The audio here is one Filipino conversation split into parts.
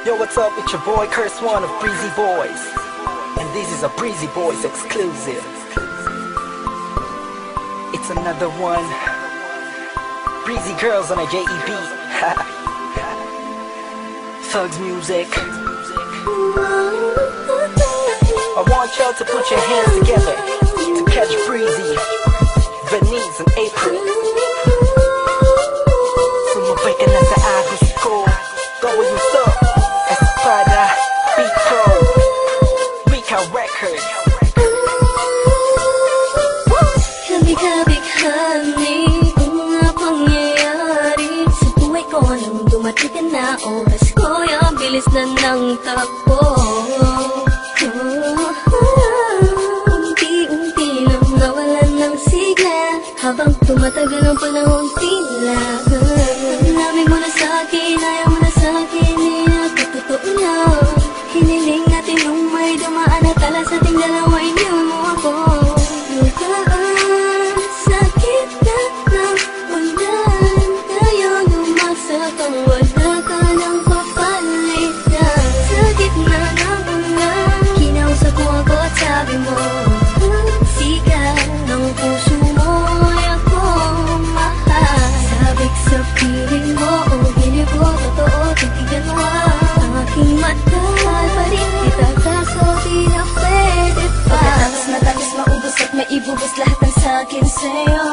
Yo, what's up? It's your boy Curse One of Breezy Boys, and this is a Breezy Boys exclusive. It's another one. Breezy Girls on a JEB. Thugs music. I want y'all to put your hands together to catch Breezy, Venice, and April. Sumabay ka na sa agos ko. What's up? Espada, Beat Pro, Mika Records. Kabi-kabi-kami ang mga pangyayari sa buhay ko nang dumating ka na. Oras ko yung bilis na ng takbo. Unti-unti nang nawalan ng sigla habang tumatagal ang panahon tila. Namin mo na sa'kin, ayaw mo na sa'kin, totoo na. Hiniling natin nung may dumaan at tala sa ating dalawa, iniwan mo ako. Lugaan, sakit na ng ulan, tayo lumasak ang wala ka ng papalitan. Sa gitna ng ulan, kinausap mo ako at sabi mo, sigaw ng puso mo ay akong mahal. Sabik sa piling mo, hilig ko, totoo, titigan mo ang aking mata. Mahal pa rin kita, kaso di na pwede pa. Pagkatapos matapos maubos at maibubos lahat ng sakin sa'yo,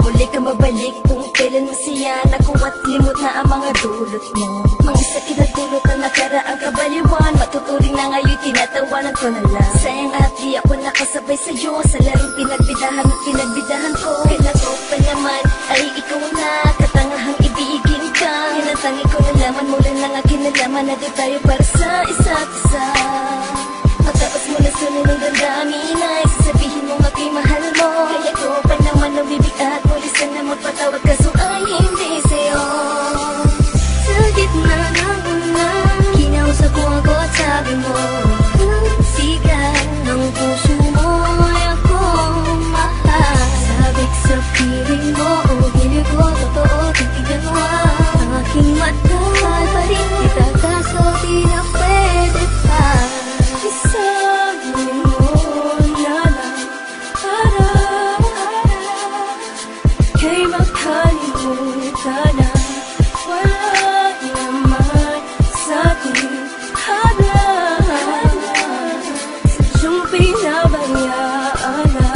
muli ka mabalik kung kailan masaya ako at limot na ang mga dulot mo. Mga sakit at dulot na nakaraang kabaliwan, matuturing na ngayon tinatawanan ko na lang. Sayang at di ako nakasabay sa'yo sa larong pinagbidahan at pinagbidahan ko. Kailan ko pa naman ay ikaw na katangahang ibigin ka. Yan ang tangi ko nalaman, mula ng aking nalaman na di tayo para sa isa't isa. Pagtapos mo na sunod ng damdamin ay sasabihin mong ako'y mahal mo. Kaya ko pa naman nabibig at muli sana magpatawad kaso ay hindi sa'yo. Sa gitna ng ulan, kinausap ko ako at sabi mo, sigaw ng puso mo ay akong mahal. Sabik sa piling mo, hilig ko, totoo, titigan mo ang aking mata. Mahal pa rin kita kaso di na pwede pa. Isabi mo na lang para kay makalimutan na wala naman sa'ting halang. Sadyang pinabayaan na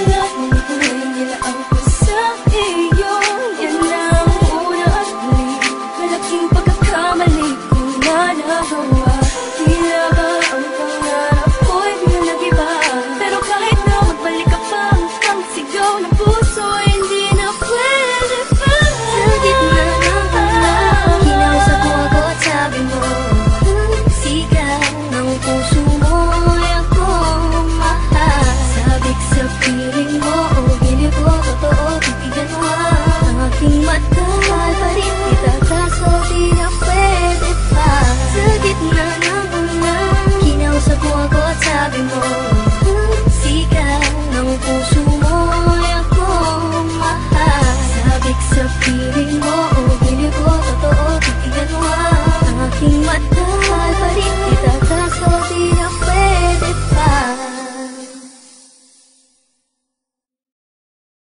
lahat ng buhay nila ang sa iyo. Yan ang una at huli, malaking pagkakamali kong nagawa. Tila ba ang pangarap ko'y di na nag-iba? Pero kahit na magbalik ka pa, ang sigaw ng puso ay hindi na pwede pa. Sa gitna ng ulan, kinausap ko ako at sabi mo, sigaw ng puso mo ay akong mahal. Sabik sa piling mo, hilig ko, totoo, titigan mo ang aking mata.